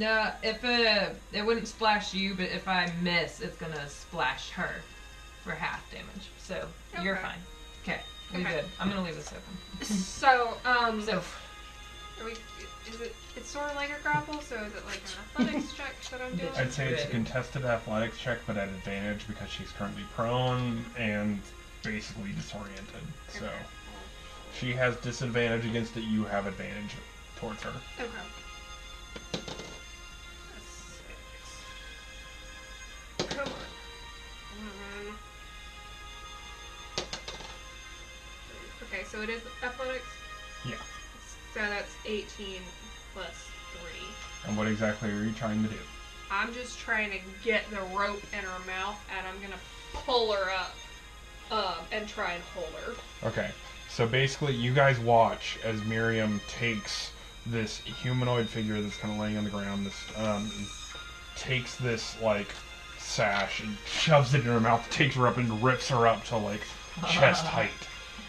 No, if it wouldn't splash you, but if I miss, it's gonna splash her for half damage. So you're fine. Okay, we good. I'm gonna leave this open. So, so are we? It's sort of like a grapple. So is it like an athletics check that I'm doing? I'd say it's a contested athletics check, but at advantage because she's currently prone and basically disoriented. So she has disadvantage against it. You have advantage towards her. Okay. Come on. Okay, so it is athletics? Yeah. So that's 18 plus 3. And what exactly are you trying to do? I'm just trying to get the rope in her mouth, and I'm going to pull her up and try and hold her. Okay. So basically, you guys watch as Miriam takes this humanoid figure that's kind of laying on the ground, takes this, like, sash and shoves it in her mouth, takes her up and rips her up to, like, chest height.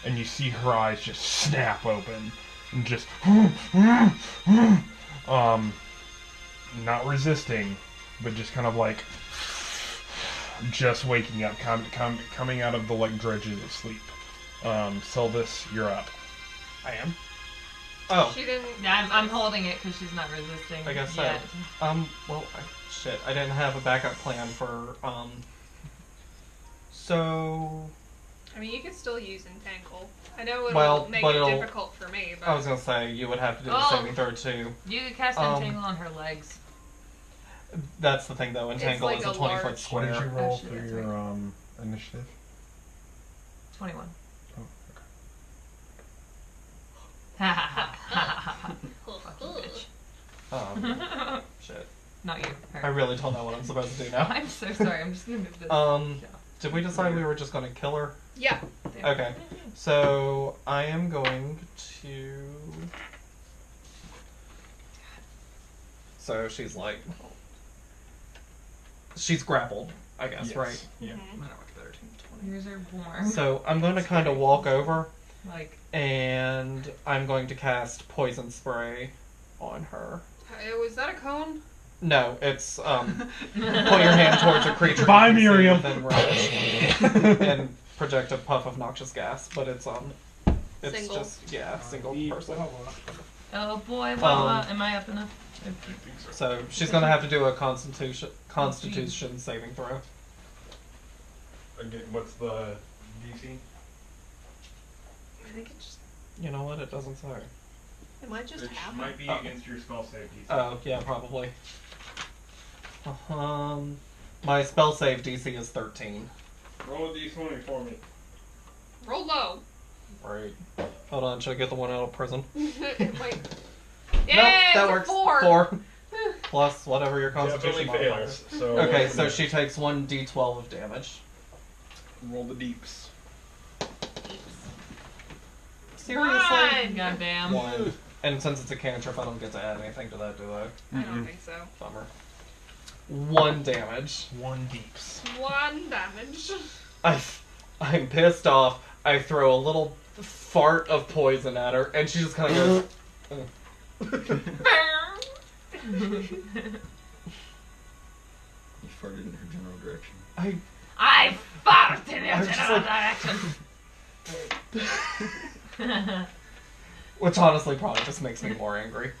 And you see her eyes just snap open and just not resisting, but just kind of like just waking up, coming out of the like dredges of sleep. Sylvis, you're up. I am. Oh. She didn't. Yeah, I'm holding it because she's not resisting. I guess so. Yet. Well, shit. I didn't have a backup plan for So. I mean, you could still use Entangle. I know it'll make it difficult for me, but... I was going to say, you would have to do the saving throw, too. You could cast Entangle on her legs. That's the thing, though. Entangle like is a 20-foot square. What did you roll for your initiative? 21. Oh, Ha ha ha ha ha. Fuck you, bitch. Shit. Not you. Her. I really don't know what I'm supposed to do now. I'm so sorry. I'm just gonna move this. Did we decide we were just going to kill her? Yeah. Okay. So, I am going to... So, she's like... She's grappled, I guess, yes. right? Yeah. Yours are warm. So, I'm going to kind of walk over, Like... and I'm going to cast Poison Spray on her. Was that a cone? No, it's, point your hand towards a creature. Bye, Miriam! Then rush, and project a puff of noxious gas, but it's Single. just, single person. Oh boy, well, am I up enough? So, she's gonna have to do a constitution saving throw. Again, what's the DC? I think it just... You know what? It doesn't say. It might just happen. Might be against your spell save DC. Oh, yeah, probably. My spell save DC is 13. Roll a D20 for me. Roll low. Right. Hold on, should I get the one out of prison? Wait. No, that works. 4. Plus whatever your constitution modifier is. So Okay, so she takes 1d12 of damage. Roll the deeps. Seriously? Goddamn. 1. And since it's a cantrip, I don't get to add anything to that, do I? I don't think so. Bummer. 1 damage. 1 deeps. 1 damage. I'm pissed off. I throw a little fart of poison at her, and she just kind of goes... You farted in her general direction. I farted in your I was just general like- direction. Which honestly probably just makes me more angry.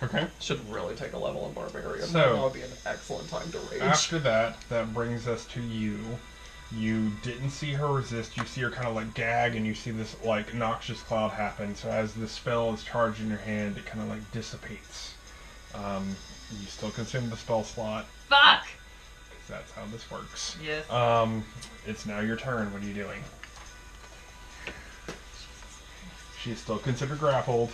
Okay. Should really take a level in Barbarian. So- That would be an excellent time to rage. After that brings us to you. You didn't see her resist. You see her kind of like gag, and you see this like noxious cloud happen. So as the spell is charged in your hand, it kind of like dissipates. You still consume the spell slot. Fuck! Because that's how this works. Yes. It's now your turn. What are you doing? She's still considered grappled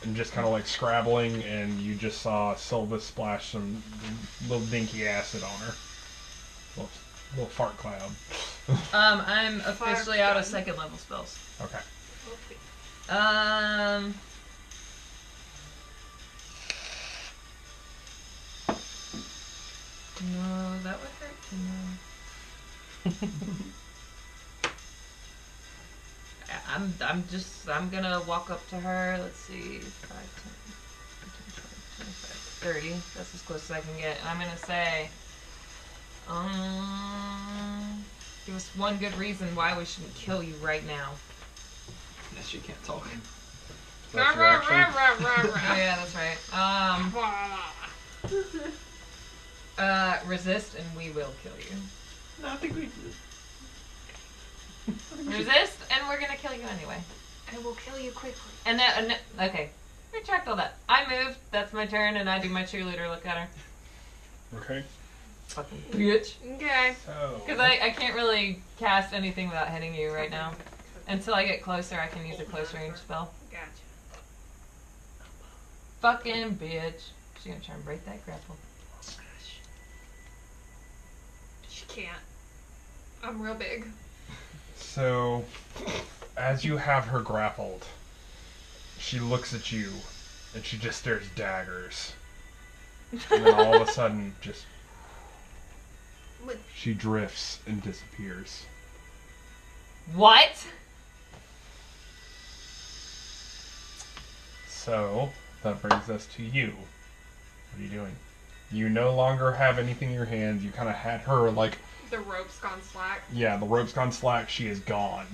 and just kind of like scrabbling, and you just saw Sylva splash some little dinky acid on her. Little fart cloud. I'm officially out of second level spells. Okay. No, that would hurt to know. I'm gonna walk up to her. Let's see. 5, 10, 15, 20, 25. 30. That's as close as I can get. And I'm gonna say, give us one good reason why we shouldn't kill you right now. Yes, you can't talk. That's your action? Oh yeah, that's right. Resist and we will kill you. No, I think we. Resist and we're gonna kill you anyway. I will kill you quickly. And then, okay. Retract all that. I moved. That's my turn, and I do my cheerleader look at her. Okay. Fucking bitch. Okay. So. Because I can't really cast anything without hitting you right now. Until I get closer, I can use a close range spell. Gotcha. Fucking bitch. She's gonna try and break that grapple. She can't. I'm real big. So, as you have her grappled, she looks at you, and she just stares daggers. And then all of a sudden, just... she drifts and disappears. What? So, that brings us to you. What are you doing? You no longer have anything in your hands. You kind of had her, like... The rope's gone slack. Yeah, the rope's gone slack. She is gone.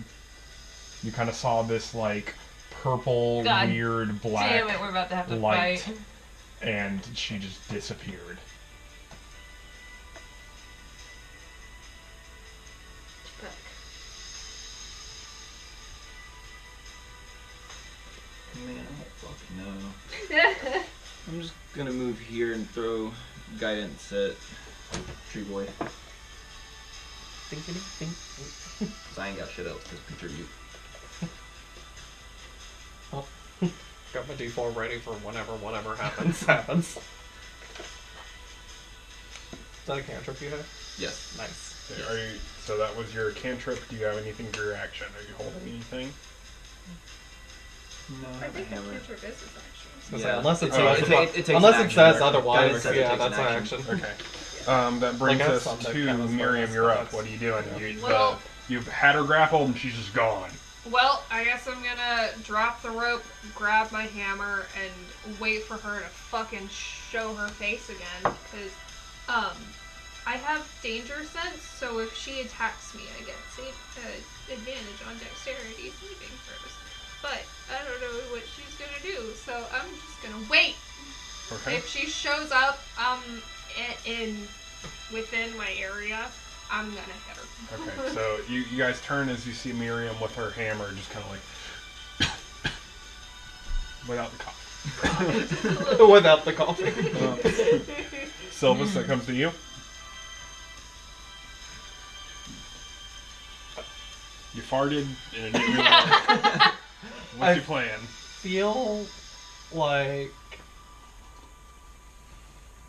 You kind of saw this, like, purple, God weird, black Damn it, we're about to have to light. fight. And she just disappeared. Man, I don't fucking know. I'm just gonna move here and throw guidance at Tree Boy. Cause I ain't got shit else to contribute. Got my D4 ready for whatever happens. Is that a cantrip you have? Yes. Nice. Okay, are you, so that was your cantrip. Do you have anything for your action? Are you holding anything? No, I think the hammer. cantrip is his action. Yeah. Unless it Oh, says, it takes unless an it action. says Guidance otherwise, says it yeah, takes that's an an action. action. Okay. That brings Like, I have us some that to count as Miriam. bonus You're up. attacks. What are you doing? Well- You've had her grappled and she's just gone. Well, I guess I'm gonna drop the rope, grab my hammer, and wait for her to fucking show her face again. Because, I have danger sense, so if she attacks me, I get advantage on dexterity saving throws. But I don't know what she's gonna do, so I'm just gonna wait. Okay. If she shows up, within my area, I'm gonna hit her. Okay, so you guys turn as you see Miriam with her hammer, just kind of like without the cough. Without the coughing. Silvus, that comes to you. You farted and it didn't really work. What's your plan? Feel like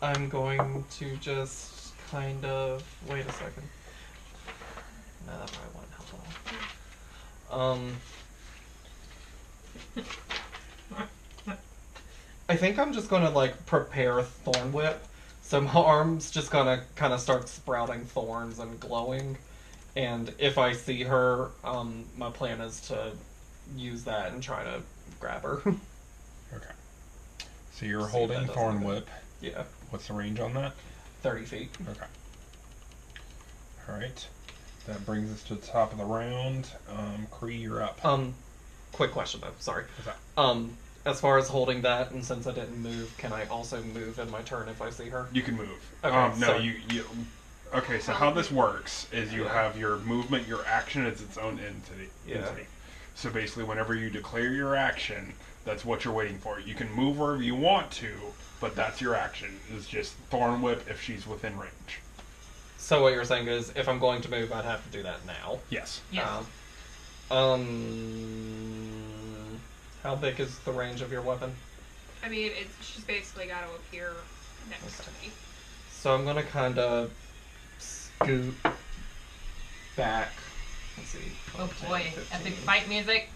I'm going to just kind of wait a second. No, that probably won't help at all. I think I'm just gonna like prepare Thorn Whip, so my arm's just gonna kind of start sprouting thorns and glowing. And if I see her, my plan is to use that and try to grab her. Okay. So you're See if holding that does Thorn anything. Whip. Yeah, What's the range on that? 30 feet. Okay. Alright. That brings us to the top of the round. Kree, you're up. Quick question though, sorry. What's that? As far as holding that, and since I didn't move, can I also move in my turn if I see her? You can move. Okay, no, so- you. Okay, so how this works is you Yeah. have your movement, your action is its own entity. Yeah. So basically, whenever you declare your action, that's what you're waiting for. You can move wherever you want to, but that's your action. It's just Thorn Whip if she's within range. So what you're saying is, if I'm going to move, I'd have to do that now. Yes. Yes. How big is the range of your weapon? I mean, she's basically got to appear next to me. So I'm gonna kind of scoot back. Let's see. Oh 10, boy, 15. epic fight music.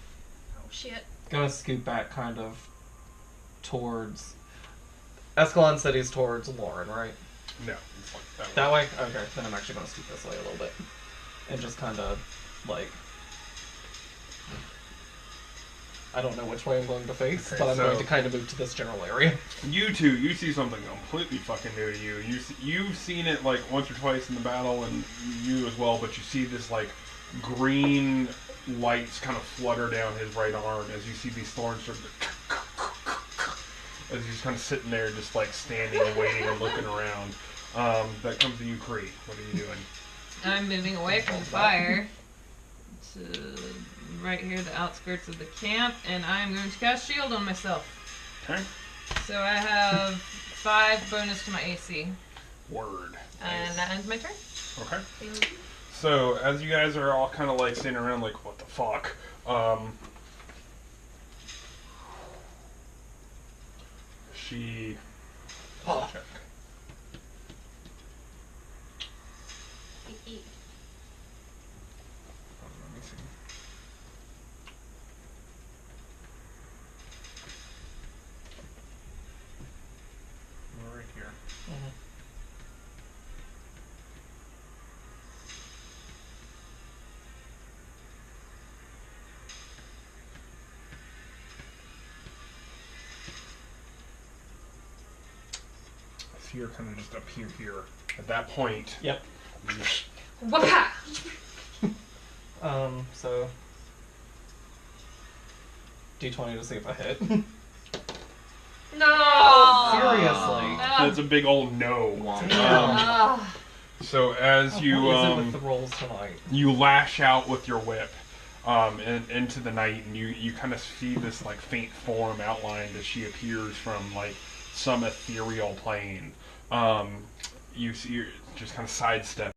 Oh shit. Gonna scoot back kind of towards... Escalon City's towards Lauren, right? No. It's like that. That way? Okay, then I'm actually gonna scoot this way a little bit. And just kind of, like... I don't know which way I'm going to face, Okay, but I'm so- going to kind of move to this general area. You two, you see something completely fucking new to you. You've seen it like once or twice in the battle, and you as well. But you see this like green lights kind of flutter down his right arm as you see these thorns sort of as he's kind of sitting there, just like standing and waiting and looking around. That comes to you, Kree. What are you doing? I'm moving away from the fire to right here, the outskirts of the camp, and I'm going to cast shield on myself. Okay. So I have 5 bonus to my AC, Word. and that ends my turn. Okay. So as you guys are all kind of like sitting around, like, what the fuck? She. Oh. Check. Let me see. We're right here. So you're kind of just up here. At that point. Yep. Wha-ha! So D20 to see if I hit. No! Seriously. That's a big old no. Ugh. So as you What is it with the rolls tonight? you lash out with your whip into the night, and you kind of see this like faint form outlined as she appears from like some ethereal plane. You see her just kind of sidestep